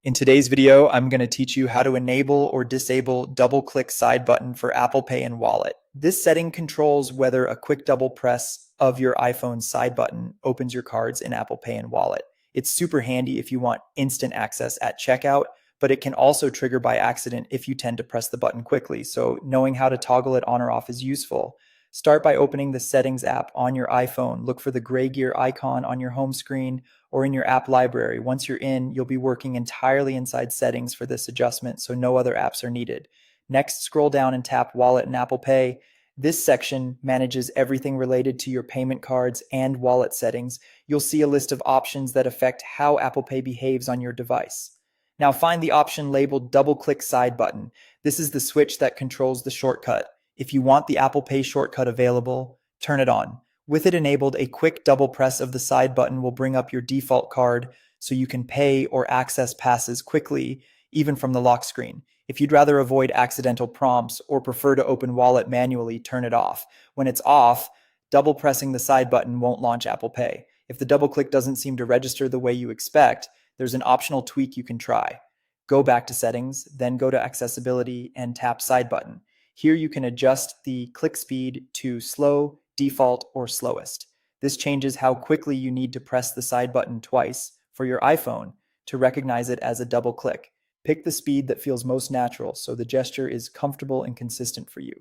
In today's video, I'm going to teach you how to enable or disable double-click side button for Apple Pay and Wallet. This setting controls whether a quick double press of your iPhone's side button opens your cards in Apple Pay and Wallet. It's super handy if you want instant access at checkout, but it can also trigger by accident if you tend to press the button quickly. So knowing how to toggle it on or off is useful. Start by opening the Settings app on your iPhone. Look for the gray gear icon on your home screen or in your app library. Once you're in, you'll be working entirely inside Settings for this adjustment, so no other apps are needed. Next, scroll down and tap Wallet and Apple Pay. This section manages everything related to your payment cards and wallet settings. You'll see a list of options that affect how Apple Pay behaves on your device. Now find the option labeled double-click side button. This is the switch that controls the shortcut. If you want the Apple Pay shortcut available, turn it on. With it enabled, a quick double press of the side button will bring up your default card so you can pay or access passes quickly, even from the lock screen. If you'd rather avoid accidental prompts or prefer to open Wallet manually, turn it off. When it's off, double pressing the side button won't launch Apple Pay. If the double click doesn't seem to register the way you expect, there's an optional tweak you can try. Go back to Settings, then go to Accessibility and tap Side Button. Here you can adjust the click speed to slow, default, or slowest. This changes how quickly you need to press the side button twice for your iPhone to recognize it as a double click. Pick the speed that feels most natural so the gesture is comfortable and consistent for you.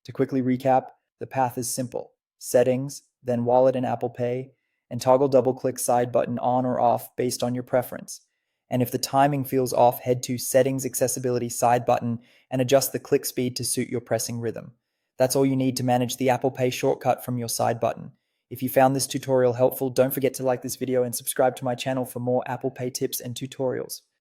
To quickly recap, the path is simple. Settings, then Wallet and Apple Pay, and toggle double click side button on or off based on your preference. And if the timing feels off, head to Settings Accessibility side button and adjust the click speed to suit your pressing rhythm. That's all you need to manage the Apple Pay shortcut from your side button. If you found this tutorial helpful, don't forget to like this video and subscribe to my channel for more Apple Pay tips and tutorials.